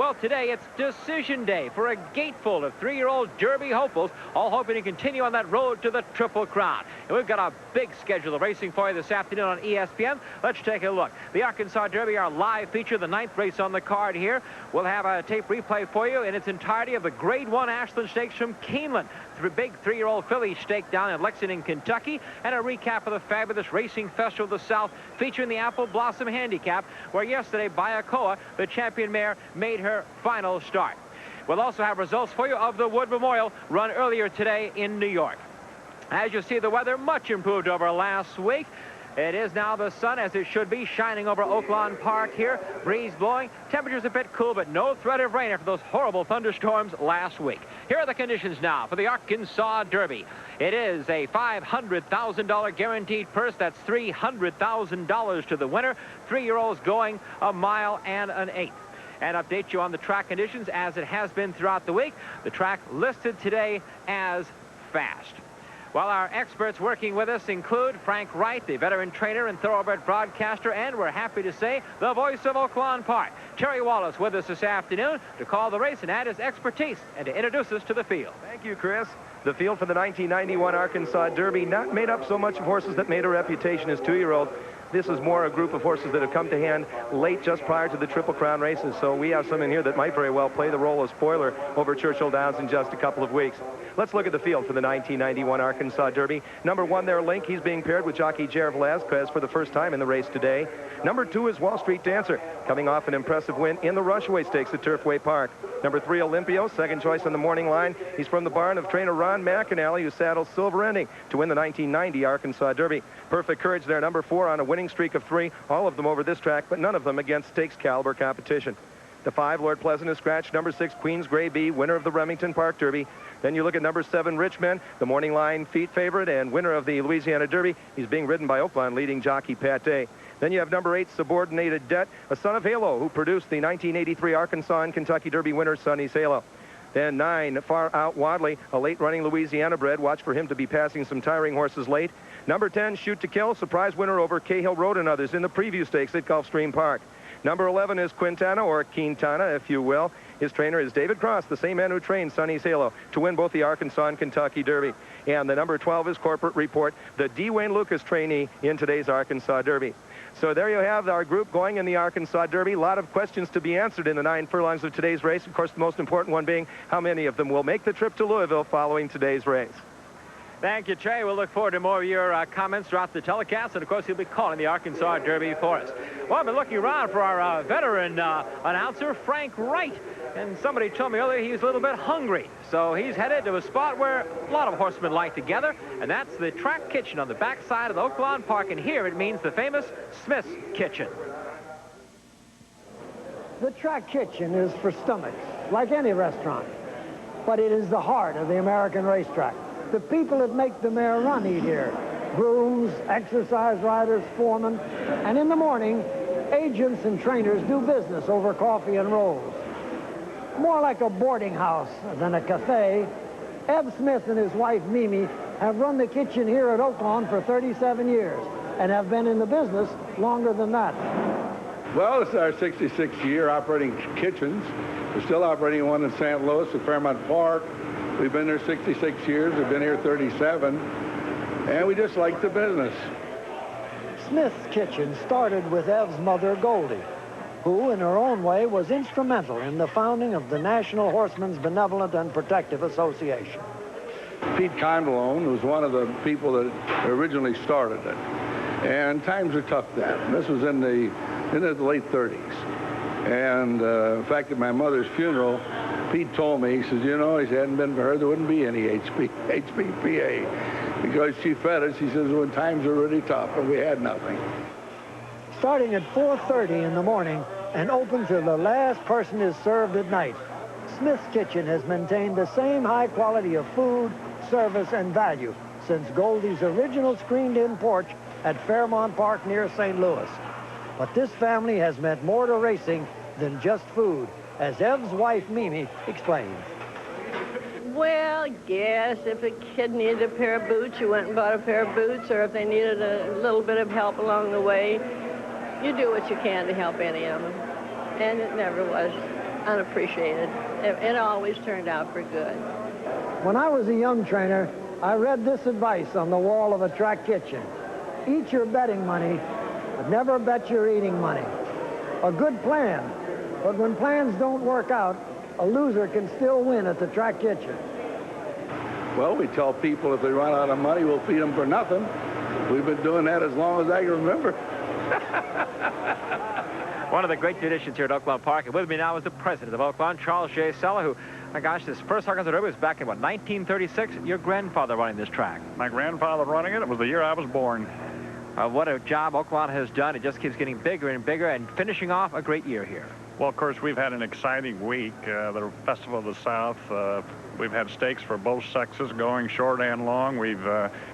Well, today it's decision day for a gateful of 3-year-old Derby hopefuls, all hoping to continue on that road to the Triple Crown. And we've got a big schedule of racing for you this afternoon on ESPN. Let's take a look. The Arkansas Derby, our live feature, the 9th race on the card here. We'll have a tape replay for you in its entirety of the Grade 1 Ashland Stakes from Keeneland. The big 3-year-old filly stake down in Lexington, Kentucky, and a recap of the fabulous Racing Festival of the South featuring the Apple Blossom Handicap, where yesterday Bayakoa, the champion mare, made her final start. We'll also have results for you of the Wood Memorial run earlier today in New York. As you see, the weather much improved over last week. It is now the sun, as it should be, shining over Oaklawn Park here. Breeze blowing. Temperatures a bit cool, but no threat of rain after those horrible thunderstorms last week. Here are the conditions now for the Arkansas Derby. It is a $500,000 guaranteed purse. That's $300,000 to the winner. 3-year-olds going a mile and an eighth. And update you on the track conditions as it has been throughout the week. The track listed today as fast. Well, our experts working with us include Frank Wright, the veteran trainer and thoroughbred broadcaster, and we're happy to say the voice of Oaklawn Park. Terry Wallace with us this afternoon to call the race and add his expertise and to introduce us to the field. Thank you, Chris. The field for the 1991 Arkansas Derby, not made up so much of horses that made a reputation as 2-year-olds. This is more a group of horses that have come to hand late, just prior to the Triple Crown races. So we have some in here that might very well play the role of spoiler over Churchill Downs in just a couple of weeks. Let's look at the field for the 1991 Arkansas Derby. Number 1 there, Link. He's being paired with jockey Jared Velazquez for the first time in the race today. Number 2 is Wall Street Dancer, coming off an impressive win in the Rushaway Stakes at Turfway Park. Number 3, Olympio, second choice on the morning line. He's from the barn of trainer Ron McAnally, who saddles Silver Ending to win the 1990 Arkansas Derby. Perfect Courage there, number 4 on a winning streak of 3, all of them over this track, but none of them against stakes caliber competition. The 5, Lord Pleasant, is scratched. Number 6, Queen's Gray Bee, winner of the Remington Park Derby. Then you look at number 7, Richmond, the morning line feet favorite and winner of the Louisiana Derby. He's being ridden by Oaklawn leading jockey Pat Day. Then you have number 8, Subordinated Debt, a son of Halo, who produced the 1983 Arkansas and Kentucky Derby winner, Sonny's Halo. Then 9, Far Out Wadley, a late-running Louisiana bred. Watch for him to be passing some tiring horses late. Number 10, Shoot to Kill, surprise winner over Cahill Road and others in the preview stakes at Gulfstream Park. Number 11 is Quintana, or Quintana, if you will. His trainer is David Cross, the same man who trained Sonny's Halo to win both the Arkansas and Kentucky Derby. And the number 12 is Corporate Report, the D. Wayne Lucas trainee in today's Arkansas Derby. So there you have our group going in the Arkansas Derby. A lot of questions to be answered in the 9 furlongs of today's race. Of course, the most important one being how many of them will make the trip to Louisville following today's race. Thank you, Trey. We'll look forward to more of your comments throughout the telecast, and of course, he'll be calling the Arkansas Derby for us. Well, I've been looking around for our veteran announcer, Frank Wright, and somebody told me earlier he's a little bit hungry. So he's headed to a spot where a lot of horsemen like to gather, and that's the track kitchen on the backside of the Oaklawn Park, and here it means the famous Smith's Kitchen. The track kitchen is for stomachs, like any restaurant, but it is the heart of the American racetrack. The people that make the mare run eat here. Grooms, exercise riders, foremen, and in the morning, agents and trainers do business over coffee and rolls. More like a boarding house than a cafe, Eb Smith and his wife, Mimi, have run the kitchen here at Oaklawn for 37 years and have been in the business longer than that. Well, this is our 66th year operating kitchens. We're still operating one in St. Louis at Fairmont Park. We've been there 66 years. We've been here 37. And we just like the business. Smith's Kitchen started with Ev's mother, Goldie, who, in her own way, was instrumental in the founding of the National Horsemen's Benevolent and Protective Association. Pete Condalone was one of the people that originally started it. And times were tough then. This was in the late 30s. And in fact, at my mother's funeral, Pete told me, he says, you know, he hadn't been for her, there wouldn't be any HBPA. Because she fed us, he says, when times were really tough and we had nothing. Starting at 4:30 in the morning and open till the last person is served at night, Smith's Kitchen has maintained the same high quality of food, service, and value since Goldie's original screened-in porch at Fairmont Park near St. Louis. But this family has meant more to racing than just food, as Ev's wife, Mimi, explains. Well, yes, if a kid needed a pair of boots, you went and bought a pair of boots, or if they needed a little bit of help along the way, you do what you can to help any of them. And it never was unappreciated. It always turned out for good. When I was a young trainer, I read this advice on the wall of a track kitchen. Eat your betting money, but never bet your eating money. A good plan, but when plans don't work out, a loser can still win at the track kitchen. Well, we tell people if they run out of money, we'll feed them for nothing. We've been doing that as long as I can remember. One of the great traditions here at Oaklawn Park, and with me now is the president of Oaklawn, Charles J. Sella, who, my gosh, this first Arkansas Derby was back in, what, 1936? Your grandfather running this track. My grandfather running it. It was the year I was born. What a job Oaklawn has done. It just keeps getting bigger and bigger and finishing off a great year here. Well, of course, we've had an exciting week. The Festival of the South, we've had stakes for both sexes going short and long. We've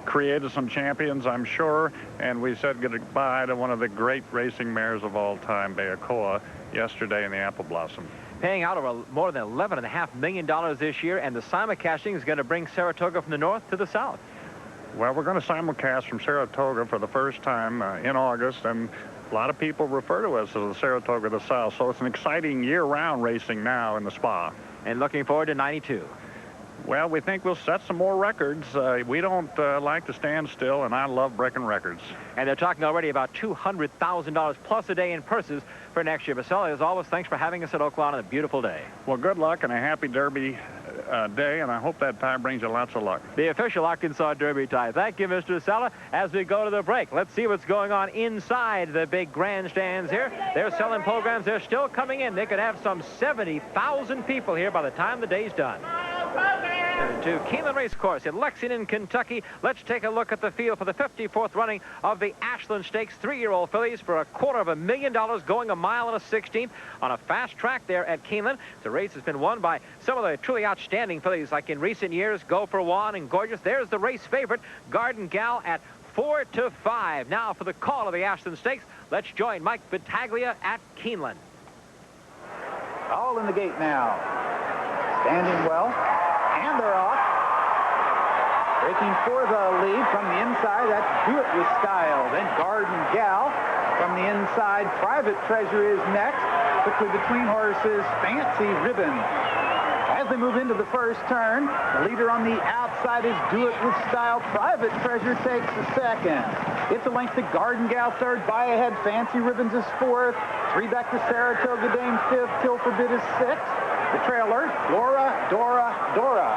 created some champions, I'm sure, and we said goodbye to one of the great racing mares of all time, Bayakoa, yesterday in the Apple Blossom. Paying out over more than $11.5 million this year, and the simulcasting is going to bring Saratoga from the north to the south. Well, we're going to simulcast from Saratoga for the first time in August, and a lot of people refer to us as the Saratoga of the South, so it's an exciting year-round racing now in the Spa. And looking forward to 92. Well, we think we'll set some more records. We don't like to stand still, and I love breaking records. And they're talking already about $200,000 plus a day in purses for next year. Vasily, as always, thanks for having us at Oaklawn on a beautiful day. Well, good luck and a happy Derby day, and I hope that tie brings you lots of luck. The official Arkansas Derby tie. Thank you, Mr. Sella. As we go to the break, let's see what's going on inside the big grandstands here. They're selling programs. They're still coming in. They could have some 70,000 people here by the time the day's done. To Keeneland Racecourse in Lexington, Kentucky. Let's take a look at the field for the 54th running of the Ashland Stakes 3-year-old fillies for $250,000 going 1 1/16 on a fast track there at Keeneland. The race has been won by some of the truly outstanding fillies like in recent years, Go for Juan and Gorgeous. There's the race favorite, Garden Gal, at 4-5. Now for the call of the Ashland Stakes, let's join Mike Battaglia at Keeneland. All in the gate now. Standing well. And they're off. Breaking for the lead from the inside. That's Do It With Style. Then Garden Gal from the inside. Private Treasure is next. Quickly between horses, Fancy Ribbon. As they move into the first turn, the leader on the outside is Do It With Style. Private Treasure takes the second. It's a length to Garden Gal third. By ahead, Fancy Ribbons is fourth. 3 back to Saratoga Dame fifth. Till Forbid is sixth. The trailer, Dora, Dora, Dora.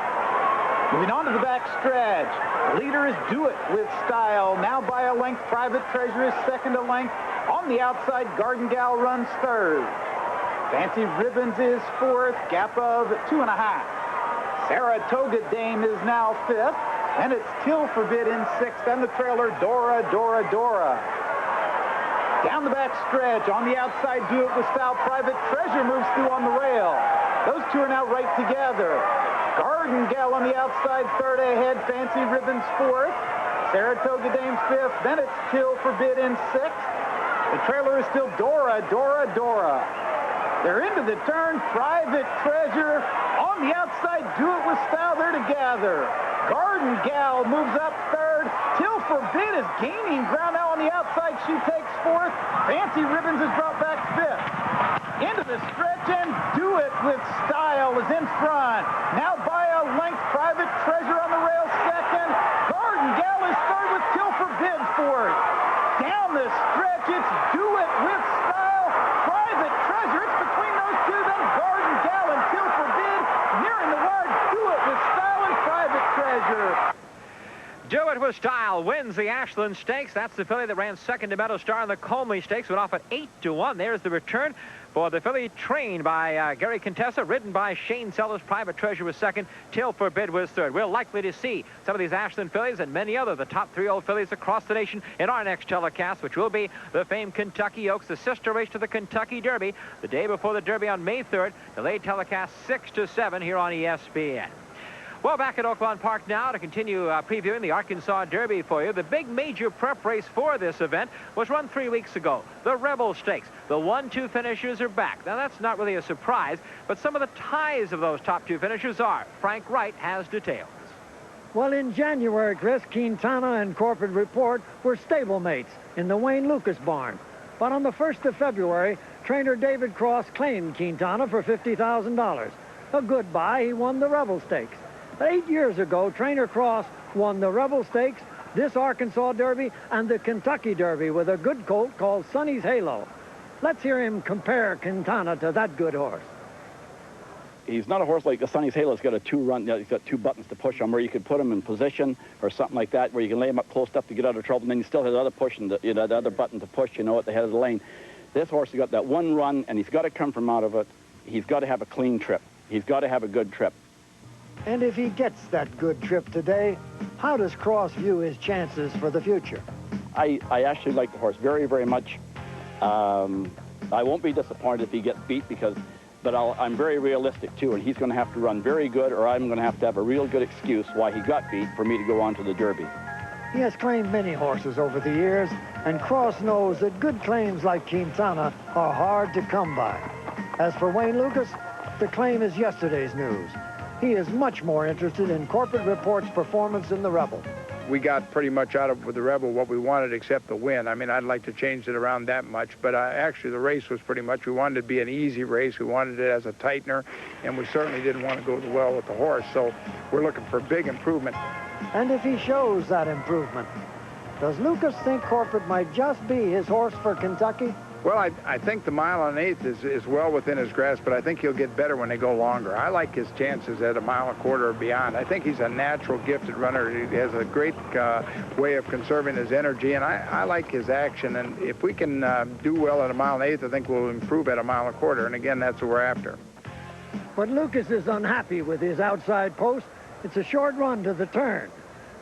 Moving on to the back stretch. The leader is Do It With Style. Now by a length, Private Treasure is second a length. On the outside, Garden Gal runs third. Fancy Ribbons is fourth, gap of 2.5. Saratoga Dame is now fifth. And it's Till Forbid in sixth. And the trailer, Dora, Dora, Dora. Down the back stretch, on the outside, Do It With Style. Private Treasure moves through on the rail. Those two are now right together. Garden Gal on the outside, third ahead. Fancy Ribbons fourth. Saratoga Dame fifth. Then it's Till Forbid in sixth. The trailer is still Dora, Dora, Dora. They're into the turn. Private Treasure on the outside. Do It With Style. They're together. Garden Gal moves up third. Till Forbid is gaining ground now on the outside. She takes fourth. Fancy Ribbons is brought back fifth. Into the stretch, and Do It With Style is in front. Now by a length, Private Treasure on the rail second. Garden Gal is third with Till Forbid fourth. Down the stretch, it's Do It With Style. Private Treasure, it's between those two. Then Garden Gal and Till Forbid nearing the wire. Do It With Style and Private Treasure. Do It With Style wins the Ashland Stakes. That's the filly that ran second to Meadow Star in the Comley Stakes. Went off at 8-1. There's the return for the filly trained by Gary Contessa, ridden by Shane Sellers. Private Treasure was second. Till Forbid was third. We're likely to see some of these Ashland fillies and many other the top 3-year-old fillies across the nation in our next telecast, which will be the famed Kentucky Oaks, the sister race to the Kentucky Derby, the day before the Derby on May 3rd. Delayed telecast 6 to 7 here on ESPN. Well, back at Oaklawn Park now to continue previewing the Arkansas Derby for you. The big major prep race for this event was run 3 weeks ago. The Rebel Stakes. The 1-2 finishers are back. Now, that's not really a surprise, but some of the ties of those top 2 finishers are. Frank Wright has details. Well, in January, Chris, Quintana and Corporate Report were stablemates in the Wayne Lucas barn. But on the 1st of February, trainer David Cross claimed Quintana for $50,000. A good buy, he won the Rebel Stakes. 8 years ago, trainer Cross won the Rebel Stakes, this Arkansas Derby, and the Kentucky Derby with a good colt called Sonny's Halo. Let's hear him compare Quintana to that good horse. He's not a horse like the Sonny's Halo. He's got a two-run, he's got two buttons to push on where you could put him in position or something like that, where you can lay him up close enough to get out of trouble, and then you still have the other push and the other button to push, at the head of the lane. This horse has got that one run, and he's got to come from out of it. He's got to have a clean trip. He's got to have a good trip. And if he gets that good trip today, how does Cross view his chances for the future? I actually like the horse very, very much. I won't be disappointed if he gets beat but I'm very realistic too, and he's going to have to run very good, or I'm going to have a real good excuse why he got beat for me to go on to the Derby. He has claimed many horses over the years, and Cross knows that good claims like Quintana are hard to come by. As for Wayne Lucas, the claim is yesterday's news. He is much more interested in Corporate Report's performance in the Rebel. We got pretty much out of the Rebel what we wanted except the win. I mean, I'd like to change it around that much, but actually the race was pretty much, we wanted it to be an easy race. We wanted it as a tightener, and we certainly didn't want to go well with the horse, so we're looking for big improvement. And if he shows that improvement, does Lucas think Corporate might just be his horse for Kentucky? Well, I think the 1.1 miles is well within his grasp, but I think he'll get better when they go longer. I like his chances at 1.25 miles or beyond. I think he's a natural gifted runner. He has a great way of conserving his energy, and I like his action. And if we can do well at 1.1 miles, I think we'll improve at 1.25 miles. And again, that's what we're after. But Lucas is unhappy with his outside post. It's a short run to the turn.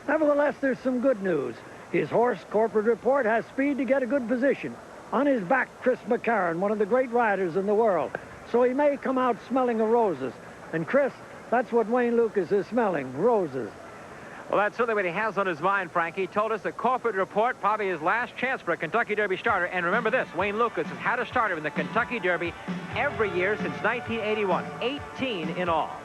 Nevertheless, there's some good news. His horse, Corporate Report, has speed to get a good position. On his back, Chris McCarron, one of the great riders in the world. So he may come out smelling of roses. And Chris, that's what Wayne Lucas is smelling, roses. Well, that's certainly what he has on his mind, Frankie. He told us that Corporate Report, probably his last chance for a Kentucky Derby starter. And remember this, Wayne Lucas has had a starter in the Kentucky Derby every year since 1981, 18 in all.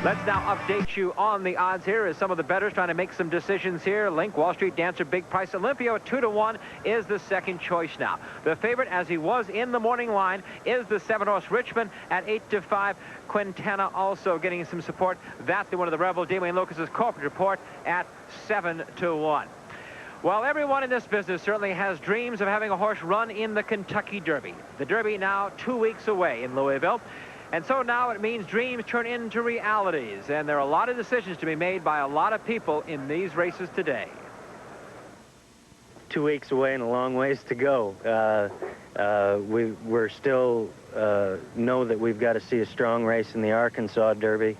Let's now update you on the odds here as some of the bettors trying to make some decisions here. Link, Wall Street Dancer, Big Price, Olympio at 2-1 is the second choice now. The favorite, as he was in the morning line, is the 7-horse Richmond at 8-5. Quintana also getting some support. That's the one of the Rebel, D. Wayne Lucas's Corporate Report at 7-1. Well, everyone in this business certainly has dreams of having a horse run in the Kentucky Derby. The Derby now 2 weeks away in Louisville. And so now it means dreams turn into realities, and there are a lot of decisions to be made by a lot of people in these races today. 2 weeks away and a long ways to go. We're still know that we've got to see a strong race in the Arkansas Derby,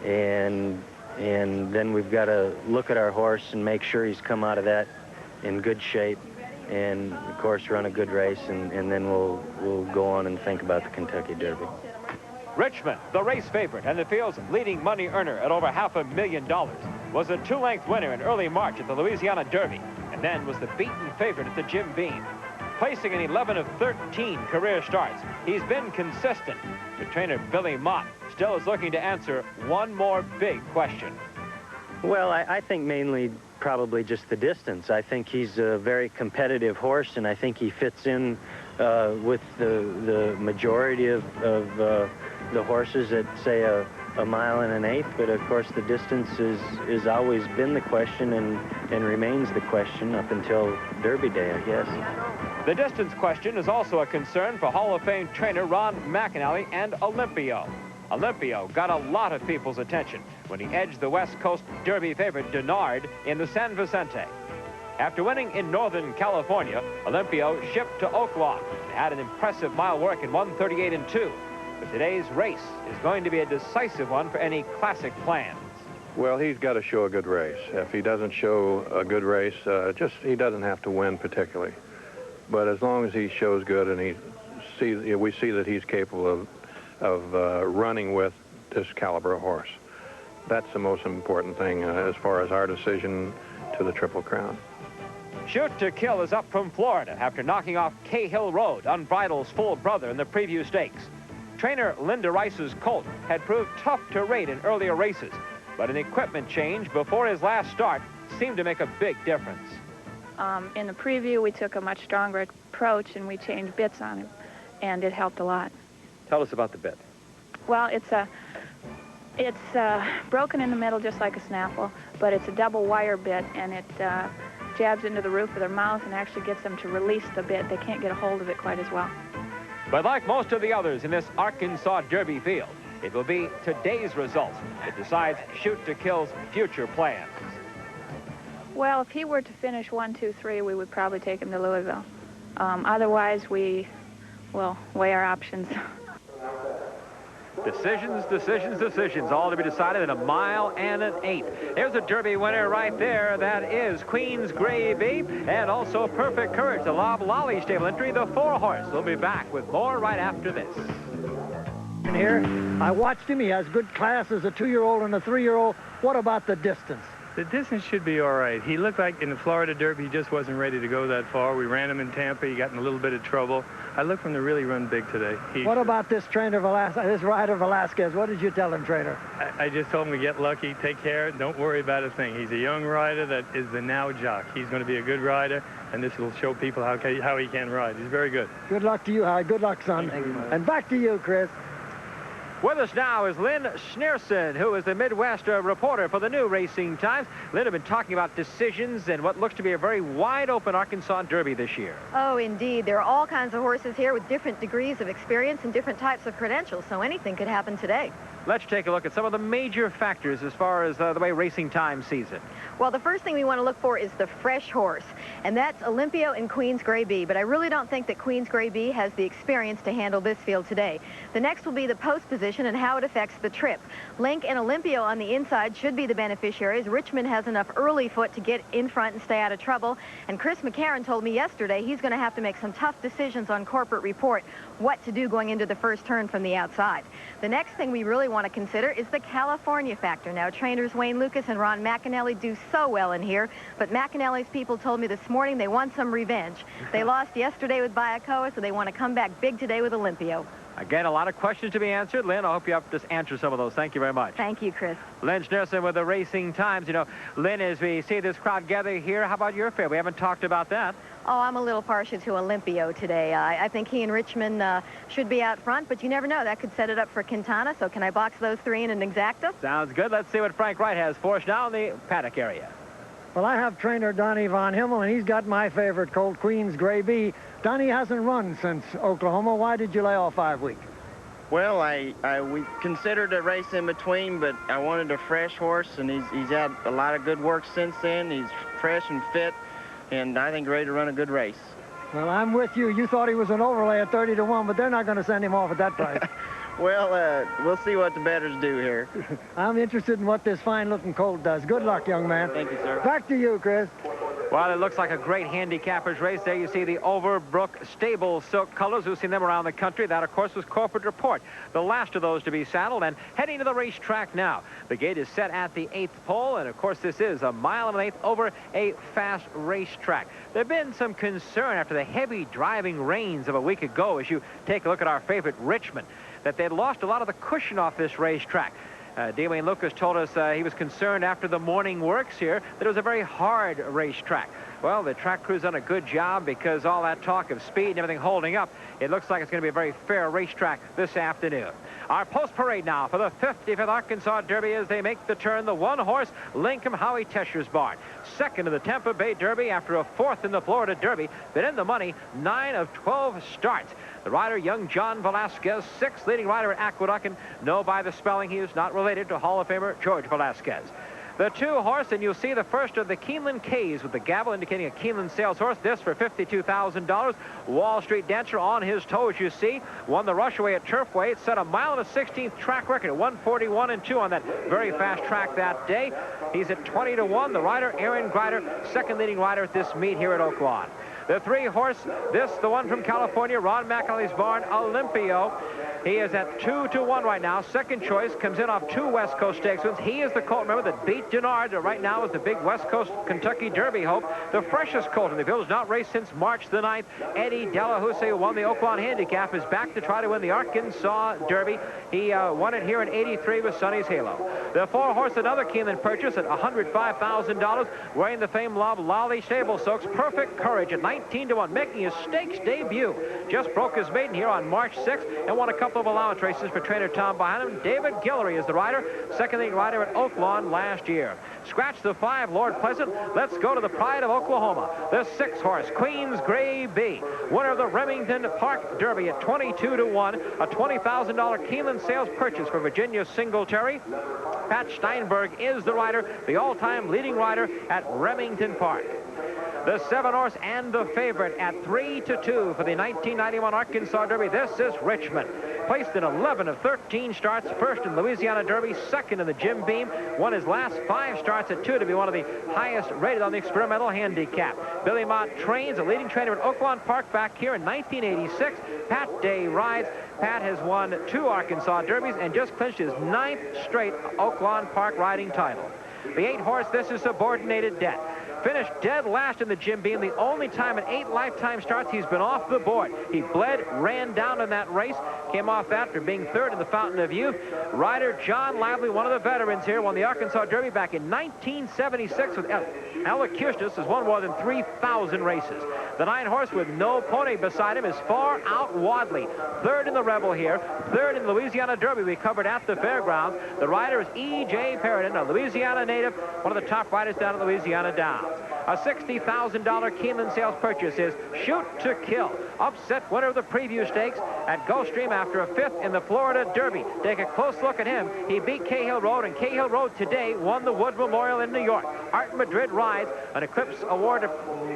and then we've got to look at our horse and make sure he's come out of that in good shape, and of course run a good race, and then we'll go on and think about the Kentucky Derby. Richmond, the race favorite and the field's leading money earner at over $500,000, was a 2-length winner in early March at the Louisiana Derby, and then was the beaten favorite at the Jim Beam. Placing in 11 of 13 career starts, he's been consistent. But trainer Billy Mott still is looking to answer one more big question. Well, I think mainly probably just the distance. I think he's a very competitive horse, and I think he fits in with the majority of the horses at, say, a 1.1 miles. But of course the distance is always been the question and remains the question up until Derby Day, I guess. The distance question is also a concern for Hall of Fame trainer Ron McAnally and Olympio. Olympio got a lot of people's attention when he edged the West Coast Derby favorite Denard in the San Vicente. After winning in Northern California, Olympio shipped to Oaklawn and had an impressive mile work in 1:38.2. But today's race is going to be a decisive one for any classic plans. Well, he's got to show a good race. If he doesn't show a good race, he doesn't have to win particularly. But as long as he shows good and we see that he's capable of running with this caliber of horse, that's the most important thing as far as our decision to the Triple Crown. Shoot to Kill is up from Florida after knocking off Cahill Road, Unbridled's full brother in the preview stakes. Trainer Linda Rice's colt had proved tough to rate in earlier races, but an equipment change before his last start seemed to make a big difference. In the preview, we took a much stronger approach, and we changed bits on him, and it helped a lot. Tell us about the bit. Well, it's broken in the middle just like a Snapple, but it's a double wire bit, and it jabs into the roof of their mouth and actually gets them to release the bit. They can't get a hold of it quite as well. But like most of the others in this Arkansas Derby field, it will be today's results that decides Shoot-to-Kill's future plans. Well, if he were to finish 1, 2, 3, we would probably take him to Louisville. Otherwise, we will weigh our options. Decisions, decisions, decisions, all to be decided in a mile and an 8. Here's a Derby winner right there. That is Queen's Gravy, and also Perfect Courage, the Lob Lolly stable entry, the 4-horse. We'll be back with more right after this. Here, I watched him. He has good class as a 2-year-old and a 3-year-old. What about the distance? The distance should be all right. He looked like in the Florida Derby he just wasn't ready to go that far. We ran him in Tampa. He got in a little bit of trouble. I look for him to really run big today. What about this trainer, this rider Velasquez? What did you tell him, trainer? I just told him to get lucky, take care, don't worry about a thing. He's a young rider that is the now jock. He's going to be a good rider, and this will show people how he can ride. He's very good. Good luck to you, Howard. Good luck, son. Thank you, and back to you, Chris. With us now is Lynn Schneerson, who is the Midwest reporter for the New Racing Times. Lynn, have been talking about decisions and what looks to be a very wide-open Arkansas Derby this year. Oh, indeed. There are all kinds of horses here with different degrees of experience and different types of credentials, so anything could happen today. Let's take a look at some of the major factors as far as the way Racing Time sees it. Well, the first thing we want to look for is the fresh horse, and that's Olympio and Queen's Gray Bee, but I really don't think that Queen's Gray Bee has the experience to handle this field today. The next will be the post position and how it affects the trip. Link and Olympio on the inside should be the beneficiaries. Richmond has enough early foot to get in front and stay out of trouble, and Chris McCarron told me yesterday he's going to have to make some tough decisions on Corporate Report what to do going into the first turn from the outside. The next thing we really want to consider is the California factor. Now, trainers Wayne Lucas and Ron McAnally do so well in here, but McAnally's people told me this morning they want some revenge. They lost yesterday with Bayakoa, so they want to come back big today with Olympio. Again, a lot of questions to be answered. Lynn, I hope you have to just answer some of those. Thank you very much. Thank you, Chris. Lynn Schneerson with the Racing Times. You know, Lynn, as we see this crowd gather here, how about your favorite? We haven't talked about that. Oh, I'm a little partial to Olympio today. I think he and Richmond should be out front, but you never know. That could set it up for Quintana, so can I box those three in an exacta? Sounds good. Let's see what Frank Wright has for us now in the paddock area. Well, I have trainer Donnie Von Himmel, and he's got my favorite colt, Queen's Gray Bee. Donnie hasn't run since Oklahoma. Why did you lay off 5 weeks? Well, we considered a race in between, but I wanted a fresh horse, and he's had a lot of good work since then. He's fresh and fit, and I think ready to run a good race. Well, I'm with you. You thought he was an overlay at 30-1, but they're not going to send him off at that price. Well, we'll see what the bettors do here. I'm interested in what this fine-looking colt does. Good luck, young man. Thank you, sir. Back to you, Chris. Well, it looks like a great handicapper's race. There you see the Overbrook Stable Silk colors. We've seen them around the country. That, of course, was Corporate Report. The last of those to be saddled and heading to the racetrack now. The gate is set at the 8th pole, and, of course, this is a mile and an eighth over a fast racetrack. There have been some concern after the heavy driving rains of a week ago, as you take a look at our favorite Richmond, that they'd lost a lot of the cushion off this racetrack. Wayne Lucas told us he was concerned after the morning works here that it was a very hard racetrack. Well, the track crew's done a good job because all that talk of speed and everything holding up, it looks like it's going to be a very fair racetrack this afternoon. Our post parade now for the 55th Arkansas Derby as they make the turn. The 1-horse Lincoln Howie Tescher's barn. Second in the Tampa Bay Derby after a 4th in the Florida Derby. Been in the money 9 of 12 starts. The rider, young John Velasquez, 6th leading rider at Aqueduct, and know by the spelling he is not related to Hall of Famer George Velasquez. The 2-horse, and you'll see the first of the Keeneland K's with the gavel indicating a Keeneland sales horse. This for $52,000. Wall Street Dancer on his toes, you see. Won the Rushaway at Turfway. It set a mile and a 16th track record at 1:41.2 on that very fast track that day. He's at 20-1. The rider, Aaron Grider, second leading rider at this meet here at Oaklawn. The 3-horse, this, the one from California, Ron McAnally's barn, Olympio. He is at 2-1 right now. Second choice comes in off 2 West Coast Stakes wins. He is the colt, remember, that beat Denard. Right now is the big West Coast Kentucky Derby hope. The freshest colt in the field has not raced since March the 9th. Eddie Delahousse, who won the Oaklawn Handicap, is back to try to win the Arkansas Derby. He won it here in '83 with Sonny's Halo. The 4-horse, another Keeneland purchase at $105,000, wearing the famed Lolly Stable Soaks. Perfect Courage at 19-1, making his stakes debut. Just broke his maiden here on March 6th and won a couple of allowance races for trainer Tom behind him. David Guillory is the rider, second leading rider at Oaklawn last year. Scratch the 5, Lord Pleasant. Let's go to the pride of Oklahoma. The 6-horse, Queen's Gray Bee, winner of the Remington Park Derby at 22-1, a $20,000 Keeneland sales purchase for Virginia Singletary. Pat Steinberg is the rider, the all-time leading rider at Remington Park. The 7-horse and the favorite at 3-2 for the 1991 Arkansas Derby. This is Richmond. Placed in 11 of 13 starts, first in Louisiana Derby, second in the Jim Beam, won his last 5 starts at 2 to be one of the highest rated on the experimental handicap. Billy Mott trains, a leading trainer at Oaklawn Park back here in 1986. Pat Day rides. Pat has won 2 Arkansas Derbies and just clinched his 9th straight Oaklawn Park riding title. The 8-horse, this is Subordinated Debt. Finished dead last in the Jim Beam, the only time in 8 lifetime starts he's been off the board. He bled, ran down in that race, came off after being 3rd in the Fountain of Youth. Rider John Lively, one of the veterans here, won the Arkansas Derby back in 1976 with Elocutionist, has won more than 3,000 races. The 9-horse with no pony beside him is Far Out Wadley, 3rd in the Rebel here, 3rd in the Louisiana Derby we covered at the fairgrounds. The rider is E.J. Perriton, a Louisiana native, one of the top riders down at Louisiana Downs. A $60,000 Keeneland sales purchase is Shoot to Kill. Upset winner of the preview stakes at Gulfstream after a 5th in the Florida Derby. Take a close look at him. He beat Cahill Road, and Cahill Road today won the Wood Memorial in New York. Art Madrid rides an Eclipse Award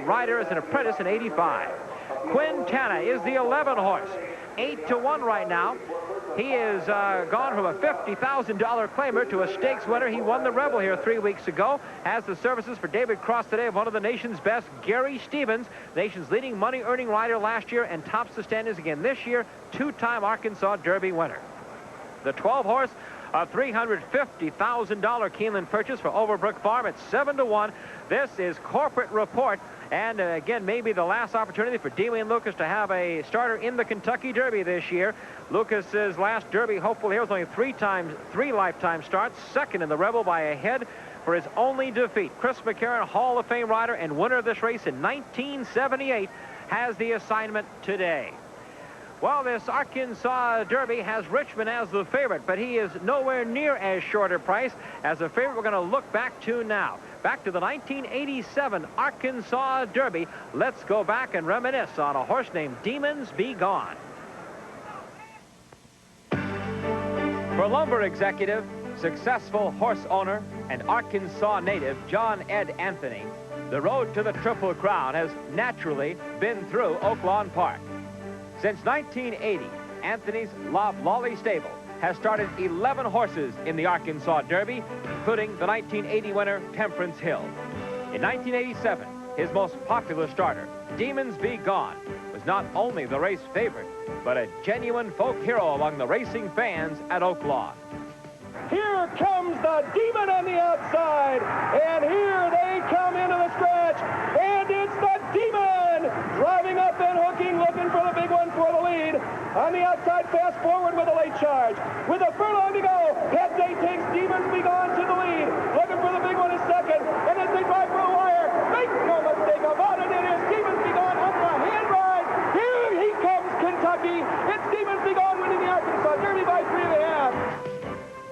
rider as an apprentice in '85. Quintana is the 11-horse. 8-1 right now. He is gone from a $50,000 claimer to a stakes winner. He won the Rebel here 3 weeks ago. Has the services for David Cross today of one of the nation's best, Gary Stevens, nation's leading money-earning rider last year and tops the standings again this year, 2-time Arkansas Derby winner. The 12-horse, a $350,000 Keeneland purchase for Overbrook Farm at 7-1. This is Corporate Report. And again, maybe the last opportunity for Dwayne Lucas to have a starter in the Kentucky Derby this year. Lucas's last Derby hopeful here was only 3 lifetime starts, second in the Rebel by a head for his only defeat. Chris McCarron, Hall of Fame rider and winner of this race in 1978, has the assignment today. Well, this Arkansas Derby has Richmond as the favorite, but he is nowhere near as short a price as the favorite we're going to look back to now. Back to the 1987 Arkansas Derby. Let's go back and reminisce on a horse named Demons Be Gone. For lumber executive, successful horse owner, and Arkansas native John Ed Anthony, the road to the Triple Crown has naturally been through Oaklawn Park. Since 1980, Anthony's Lolly Stable has started 11 horses in the Arkansas Derby, including the 1980 winner, Temperance Hill. In 1987, his most popular starter, Demons Be Gone, was not only the race favorite, but a genuine folk hero among the racing fans at Oaklawn. Here comes the Demon on the outside, and here they come into the stretch, and it's the Demon driving up and hooking, looking for the big one for the lead. On the outside, fast forward with a late charge. With a furlong to go, Head Day takes Demons Be Gone to the lead, looking for the big one in second, and as they drive for a wire, make no mistake about it, it is Demons Be Gone on the hand ride. Here he comes, Kentucky. It's Demons Be Gone winning the Arkansas Derby by 3.5.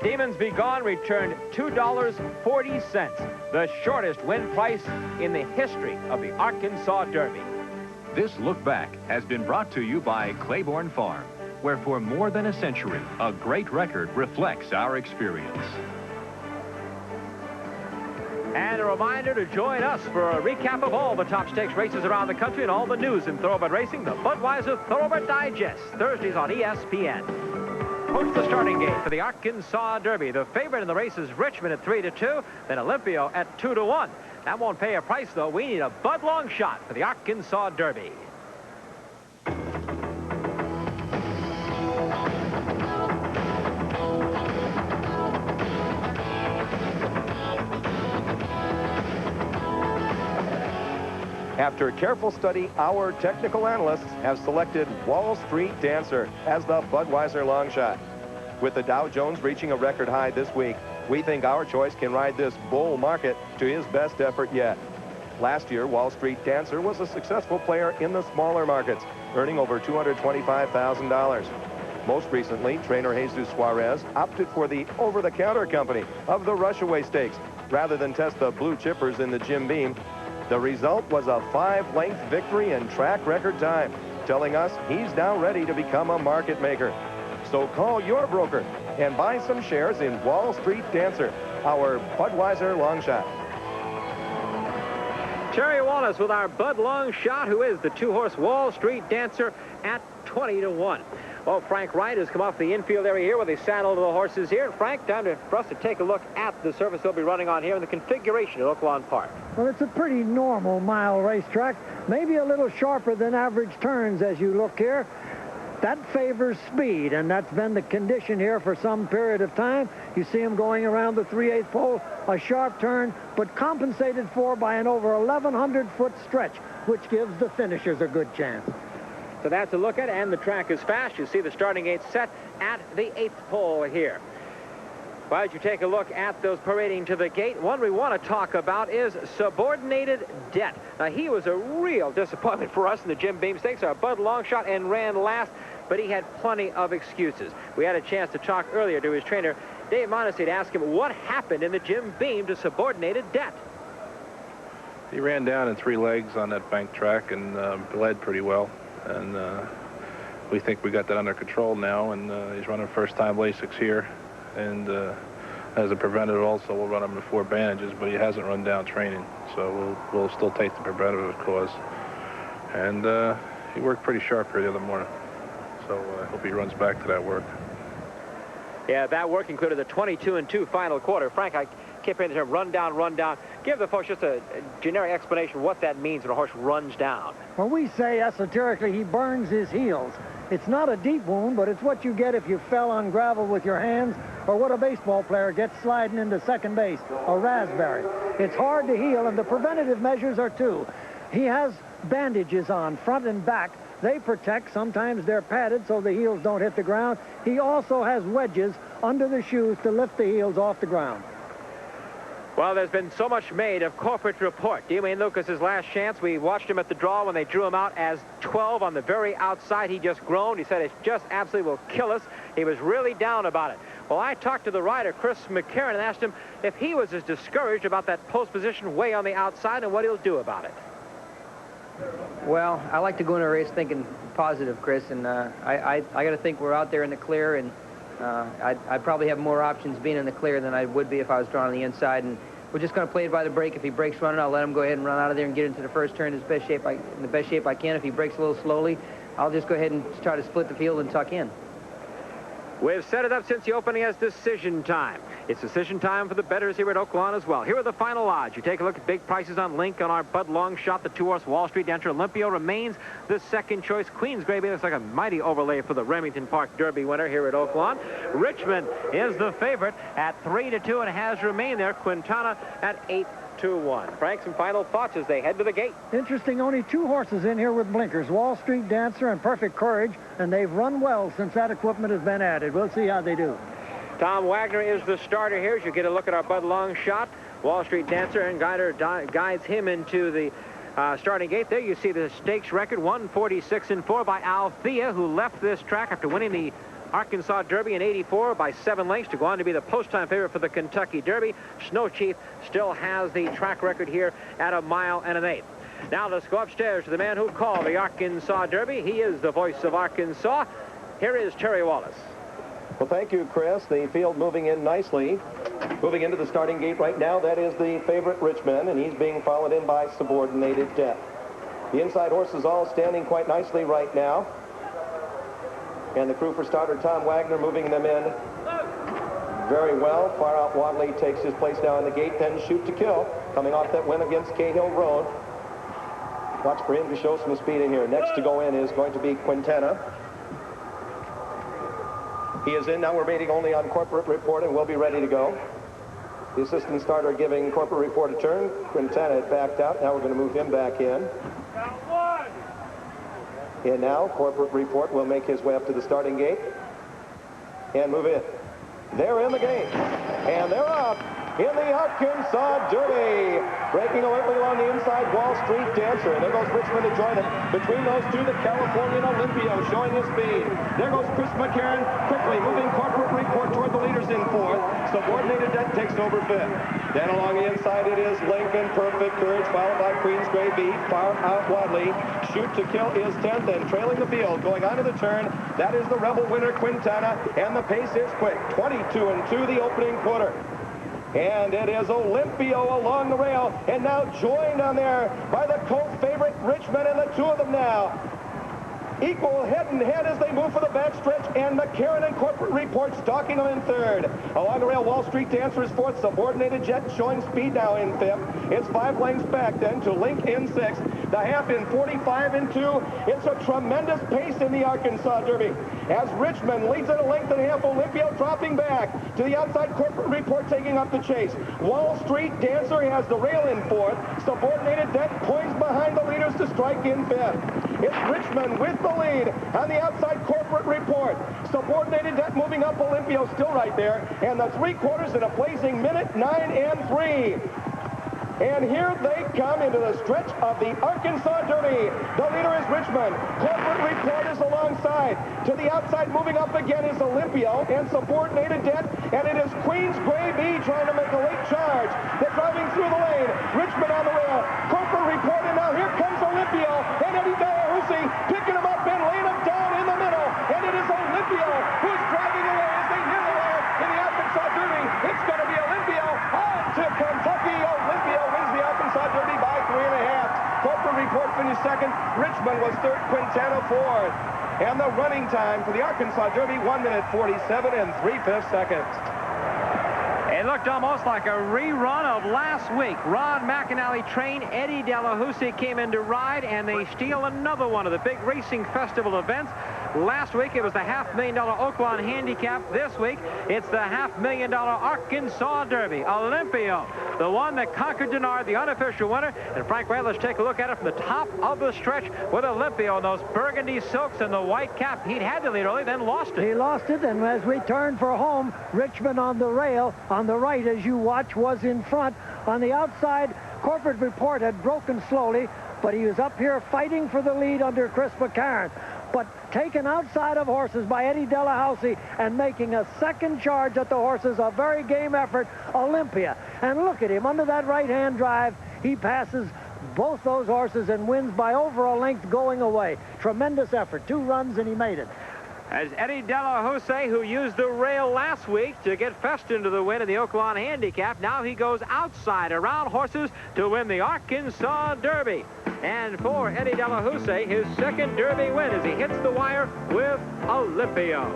Demons Be Gone returned $2.40, the shortest win price in the history of the Arkansas Derby. This look back has been brought to you by Claiborne Farm, where for more than a century, a great record reflects our experience. And a reminder to join us for a recap of all the top stakes races around the country and all the news in thoroughbred racing, the Budweiser Thoroughbred Digest, Thursdays on ESPN. Coach the starting gate for the Arkansas Derby. The favorite in the race is Richmond at 3-2, then Olympio at 2-1. That won't pay a price, though. We need a Bud Long shot for the Arkansas Derby. After careful study, our technical analysts have selected Wall Street Dancer as the Budweiser long shot. With the Dow Jones reaching a record high this week, we think our choice can ride this bull market to his best effort yet. Last year, Wall Street Dancer was a successful player in the smaller markets, earning over $225,000. Most recently, trainer Jesus Suarez opted for the over-the-counter company of the Rushaway Stakes rather than test the blue chippers in the Jim Beam. The result was a 5-length victory in track record time, telling us he's now ready to become a market maker. So call your broker and buy some shares in Wall Street Dancer, our Budweiser long shot. Terry Wallace with our Bud Long Shot, who is the 2-horse Wall Street Dancer at 20-1. Well, Frank Wright has come off the infield area here with a saddle to the horses here. Frank, time for us to take a look at the surface they'll be running on here and the configuration at Oaklawn Park. Well, it's a pretty normal mile racetrack, maybe a little sharper than average turns as you look here. That favors speed, and that's been the condition here for some period of time. You see him going around the 3/8 pole, a sharp turn, but compensated for by an over 1,100-foot stretch, which gives the finishers a good chance. So that's a look at it, and the track is fast. You see the starting gate set at the 8th pole here. Well, as you take a look at those parading to the gate, one we want to talk about is Subordinated Debt. Now, he was a real disappointment for us in the Jim Beam Stakes, our Bud Long Shot, and ran last, but he had plenty of excuses. We had a chance to talk earlier to his trainer, Dave Modesty, to ask him what happened in the Jim Beam to Subordinated Debt. He ran down in 3 legs on that bank track and bled pretty well. And we think we got that under control now, and he's running first-time Lasix here. And as a preventative also, we'll run him in 4 bandages, but he hasn't run down training. So we'll still take the preventative course. And he worked pretty sharp here the other morning. So I hope he runs back to that work. Yeah, that work included the 22-2 final quarter. Frank, I keep hearing the term run down, run down. Give the folks just a generic explanation of what that means when a horse runs down. Well, we say esoterically he burns his heels. It's not a deep wound, but it's what you get if you fell on gravel with your hands, or what a baseball player gets sliding into second base, a raspberry. It's hard to heal, and the preventative measures are too. He has bandages on front and back. They protect. Sometimes they're padded so the heels don't hit the ground. He also has wedges under the shoes to lift the heels off the ground. Well, there's been so much made of Corporate Report. Dwayne Lucas's last chance. We watched him at the draw when they drew him out as 12 on the very outside. He just groaned. He said it just absolutely will kill us. He was really down about it. Well, I talked to the rider, Chris McCarron, and asked him if he was as discouraged about that post position way on the outside and what he'll do about it. Well, I like to go into a race thinking positive, Chris, and I got to think we're out there in the clear, and I'd probably have more options being in the clear than I would be if I was drawn on the inside, and we're just going to play it by the break. If he breaks running, I'll let him go ahead and run out of there and get into the first turn in the best shape I can. If he breaks a little slowly, I'll just go ahead and try to split the field and tuck in. We've set it up since the opening as decision time. It's decision time for the bettors here at Oaklawn as well. Here are the final odds. You take a look at big prices on Link on our Bud Long Shot. The 2-horse Wall Street Dancer Olympio remains the second choice. Queen's Gravy looks like a mighty overlay for the Remington Park Derby winner here at Oaklawn. Richmond is the favorite at 3-2 and has remained there. Quintana at 8-1. Frank, some final thoughts as they head to the gate. Interesting, only 2 horses in here with blinkers, Wall Street Dancer and Perfect Courage, and they've run well since that equipment has been added. We'll see how they do. Tom Wagner is the starter here as you get a look at our Bud Long Shot. Wall Street Dancer and guides him into the starting gate. There you see the stakes record, 146-4 by Althea, who left this track after winning the Arkansas Derby in '84 by 7 lengths to go on to be the post-time favorite for the Kentucky Derby. Snow Chief still has the track record here at 1 1/8 miles. Now let's go upstairs to the man who called the Arkansas Derby. He is the voice of Arkansas. Here is Terry Wallace. Well, thank you, Chris. The field moving in nicely. Moving into the starting gate right now, that is the favorite Richmond, and he's being followed in by Subordinated Debt. The inside horses all standing quite nicely right now. And the crew for starter Tom Wagner moving them in very well. Far Out Wadley takes his place now in the gate, then Shoot to Kill, coming off that win against Cahill Road. Watch for him to show some speed in here. Next to go in is going to be Quintana. He is in now. We're waiting only on Corporate Report, and we'll be ready to go. The assistant starter giving Corporate Report a turn. Quintana had backed out. Now we're going to move him back in. And now Corporate Report will make his way up to the starting gate and move in. They're in the gate, and they're up in the Arkansas Derby. Breaking alertly along the inside, Wall Street Dancer. And there goes Richmond to join him. Between those two, the Californian Olympio showing his speed. There goes Chris McCarron quickly moving Corporate Report toward the leaders in fourth. Subordinated Debt takes over fifth. Then along the inside, it is Lincoln Perfect Courage, followed by Queen's Gray Beat. Far out Wadley. Shoot to Kill is 10th, and trailing the field, going onto the turn, that is the Rebel winner, Quintana, and the pace is quick. 22-2 the opening quarter. And it is Olympio along the rail, and now joined on there by the Colt favorite Richmond, and the two of them now equal head-and-head as they move for the backstretch, and McCarron and Corporate Report stalking them in third. Along the rail, Wall Street Dancer is fourth. Subordinated Jet showing speed now in fifth. It's 5 lengths back then to Link in sixth. The half in 45-2. It's a tremendous pace in the Arkansas Derby as Richmond leads at a length and a half. Olympio dropping back to the outside. Corporate Report taking up the chase. Wall Street Dancer has the rail in fourth. Subordinated Debt points behind the leaders to strike in fifth. It's Richmond with the lead on the outside. Corporate Report. Subordinated Debt moving up. Olympio still right there. And the 3/4 in a blazing minute 9 and 3. And here they come into the stretch of the Arkansas Derby. The leader is Richmond. Corporate Report is alongside. To the outside, moving up again is Olympio and Subordinated Debt. And it is Queen's Gray Bee trying to make a late charge. They're driving through the lane. Richmond on the rail. Corporate Report, and now here comes Olympio. And Eddie Delahoussaye picking him up and laying him down in the middle. And it is Olympio who's driving away as they near the wire in the Arkansas Derby. It's going to be Olympio on to Kentucky. Olympio wins the Arkansas Derby by 3.5. Corporate Report finished second. Richmond was third. Quintana fourth. And the running time for the Arkansas Derby, 1 minute 47 and 3/5 seconds. It looked almost like a rerun of last week. Ron McAnally trained, Eddie Delahoussaye came in to ride, and they steal another one of the big racing festival events. Last week, it was the $500,000 Oaklawn Handicap. This week, it's the $500,000 Arkansas Derby. Olympio, the one that conquered Denard, the unofficial winner. And Frank Wright, let's take a look at it from the top of the stretch with Olympio in those burgundy silks and the white cap. He'd had the lead early, then lost it. He lost it, and as we turned for home, Richmond on the rail, on the right, as you watch, was in front. On the outside, Corporate Report had broken slowly, but he was up here fighting for the lead under Chris McCarron. But taken outside of horses by Eddie Delahoussaye and making a second charge at the horses, a very game effort, Olympia. And look at him, under that right-hand drive, he passes both those horses and wins by over a length going away. Tremendous effort, 2 runs, and he made it. As Eddie Delahoussaye, who used the rail last week to get Feston to the win in the Oaklawn Handicap, now he goes outside around horses to win the Arkansas Derby. And for Eddie Delahoussaye, his second Derby win as he hits the wire with Olympio.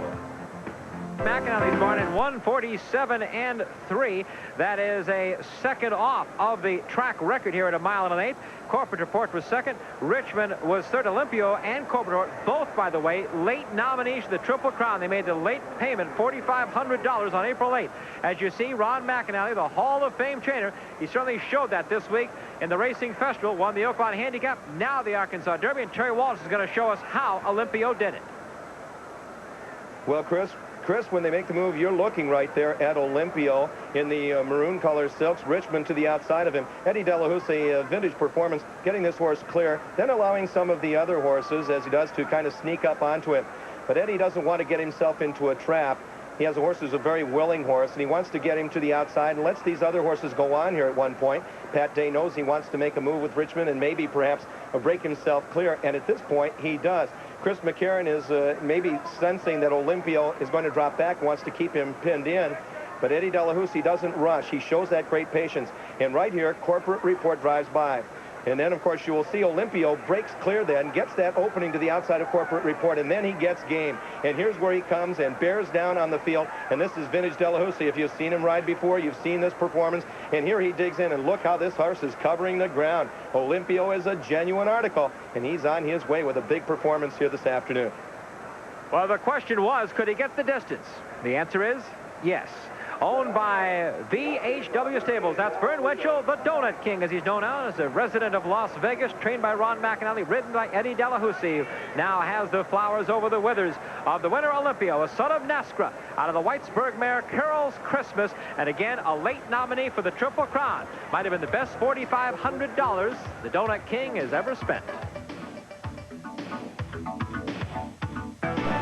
McAnally's barn in 1:47 and 3. That is a second off of the track record here at 1 mile and 1/8. Corporate Report was second. Richmond was third. Olympio and Corporate Report, both, by the way, late nominees for the Triple Crown. They made the late payment, $4,500 on April 8th. As you see, Ron McAnally, the Hall of Fame trainer, he certainly showed that this week in the Racing Festival, won the Oaklawn Handicap, now the Arkansas Derby, and Terry Walsh is going to show us how Olympio did it. Well, Chris, when they make the move, you're looking right there at Olympio in the maroon color silks. Richmond to the outside of him. Eddie Delahoussaye, vintage performance, getting this horse clear, then allowing some of the other horses, as he does, to kind of sneak up onto it. But Eddie doesn't want to get himself into a trap. He has a horse who's a very willing horse, and he wants to get him to the outside and lets these other horses go on here at one point. Pat Day knows he wants to make a move with Richmond and maybe perhaps break himself clear, and at this point, he does. Chris McCarron is maybe sensing that Olympio is going to drop back, wants to keep him pinned in, but Eddie Delahoussaye doesn't rush. He shows that great patience. And right here, Corporate Report drives by. And then, of course, you will see Olympio breaks clear then, gets that opening to the outside of Corporate Report, and then he gets game. And here's where he comes and bears down on the field. And this is vintage Delahoussaye. If you've seen him ride before, you've seen this performance. And here he digs in, and look how this horse is covering the ground. Olympio is a genuine article, and he's on his way with a big performance here this afternoon. Well, the question was, could he get the distance? The answer is yes. owned by VHW Stables. That's Vern Winchell, the Donut King, as he's known now, as a resident of Las Vegas, trained by Ron McAnally, ridden by Eddie Delahousie, now has the flowers over the withers of the winner Olympio, a son of Nascra, out of the Whitesburg mare Carol's Christmas, and again a late nominee for the Triple Crown. Might have been the best $4,500 the Donut King has ever spent.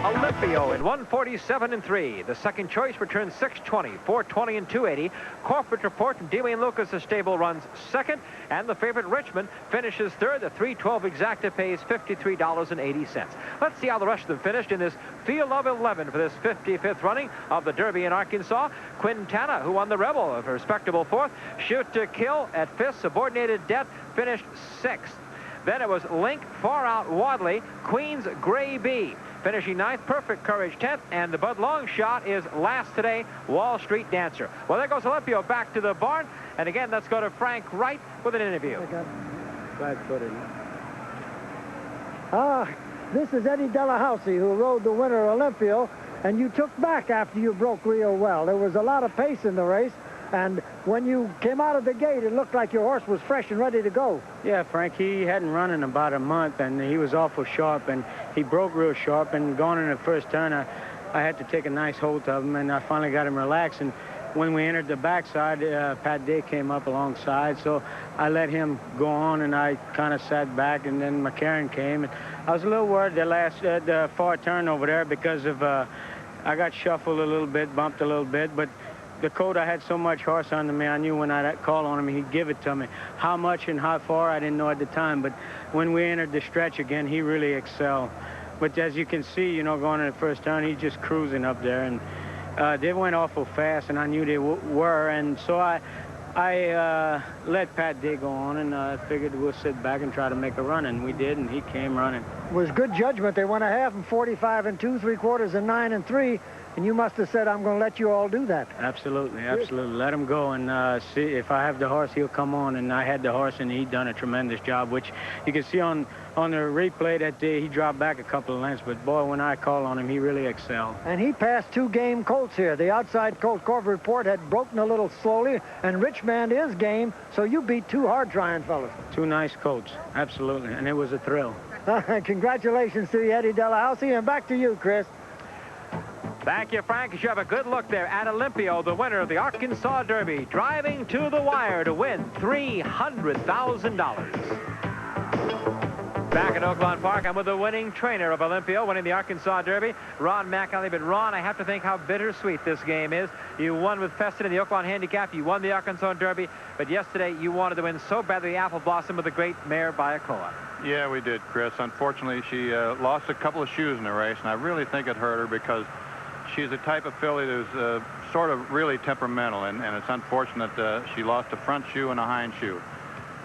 Olympio in 147-3. The second choice returns 620, 420 and 280. Corporate Report from Dewey and Lucas' stable runs second, and the favorite Richmond finishes third. The 312 exacta pays $53.80. Let's see how the rest of them finished in this field of 11 for this 55th running of the Derby in Arkansas. Quintana, who won the Rebel, a respectable fourth. Shoot to Kill at fifth. Subordinated Debt finished sixth. Then it was Link, Far Out Wadley, Queen's Gray Bee finishing ninth, Perfect Courage 10th, and the Bud Long Shot is last today, Wall Street Dancer. Well, there goes Olympio back to the barn, and again, let's go to Frank Wright with an interview. Flat-footed. This is Eddie Delahousie, who rode the winner Olympio, and you took back after you broke real well. There was a lot of pace in the race, and when you came out of the gate, it looked like your horse was fresh and ready to go. Yeah, Frank, he hadn't run in about a month, and he was awful sharp, and he broke real sharp, and going in the first turn, I had to take a nice hold of him, and I finally got him relaxed, and when we entered the backside, Pat Day came up alongside, so I let him go on, and I kind of sat back, and then McCarron came, and I was a little worried the far turn over there because of, I got shuffled a little bit, bumped a little bit, but the coat, I had so much horse under me, I knew when I'd call on him, he'd give it to me. How much and how far, I didn't know at the time, but when we entered the stretch again, he really excelled. But as you can see, you know, going in the first turn, he's just cruising up there, and they went awful fast, and I knew they were, and so I let Pat Day go on, and I figured we'll sit back and try to make a run, and we did, and he came running. It was good judgment. They went a half and 45 and 2 3/4 and 9 and 3. And you must have said, I'm going to let you all do that. Absolutely, absolutely. Let him go and see if I have the horse, he'll come on. And I had the horse, and he done a tremendous job, which you can see on the replay that day, he dropped back a couple of lengths. But, boy, when I called on him, he really excelled. And he passed two game colts here. The outside colt, Corporate Report, had broken a little slowly, and Richmond is game, so you beat two hard-trying fellas. Two nice colts, absolutely, and it was a thrill. Congratulations to you, Eddie Delahousie, and back to you, Chris. Thank you, Frank, as you have a good look there at Olympio, the winner of the Arkansas Derby, driving to the wire to win $300,000. Back at Oaklawn Park, I'm with the winning trainer of Olympio, winning the Arkansas Derby, Ron McAnally. But, Ron, I have to think how bittersweet this game is. You won with Feston in the Oaklawn Handicap. You won the Arkansas Derby. But yesterday, you wanted to win so badly the Apple Blossom with the great mare Bayakoa. Yeah, we did, Chris. Unfortunately, she lost a couple of shoes in the race, and I really think it hurt her because she's a type of filly that's sort of really temperamental, and it's unfortunate she lost a front shoe and a hind shoe.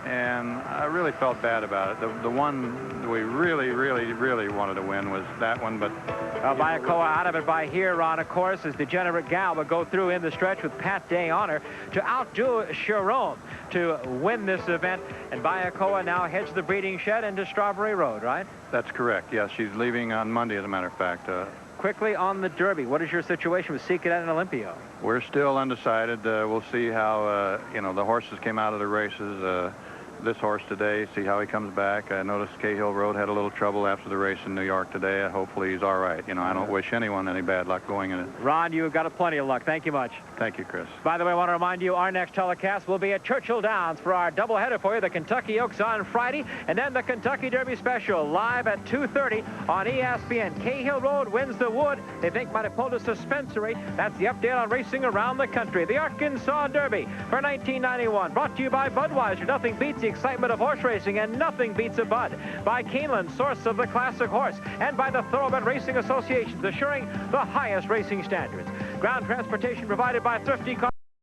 And I really felt bad about it. The one we really wanted to win was that one, but... Bayakoa out of it by here, Ron, of course, as Degenerate Gal will go through in the stretch with Pat Day on her to outdo Sharon to win this event. And Bayakoa now heads the breeding shed into Strawberry Road, right? That's correct, yes. She's leaving on Monday, as a matter of fact. Quickly on the Derby, what is your situation with Sea Cadet and Olympio? We're still undecided. We'll see how, you know, the horses came out of the races. This horse today, see how he comes back. I noticed Cahill Road had a little trouble after the race in New York today. Hopefully he's all right. You know, I don't wish anyone any bad luck going in it. Ron, you've got plenty of luck. Thank you much. Thank you, Chris. By the way, I want to remind you, our next telecast will be at Churchill Downs for our doubleheader for you. The Kentucky Oaks on Friday, and then the Kentucky Derby Special live at 2:30 on ESPN. Cahill Road wins the Wood. They think might have pulled a suspensory. That's the update on racing around the country. The Arkansas Derby for 1991. Brought to you by Budweiser. Nothing beats the excitement of horse racing, and nothing beats a Bud. By Keeneland, source of the classic horse, and by the Thoroughbred Racing Association, assuring the highest racing standards. Ground transportation provided by Thrifty Car.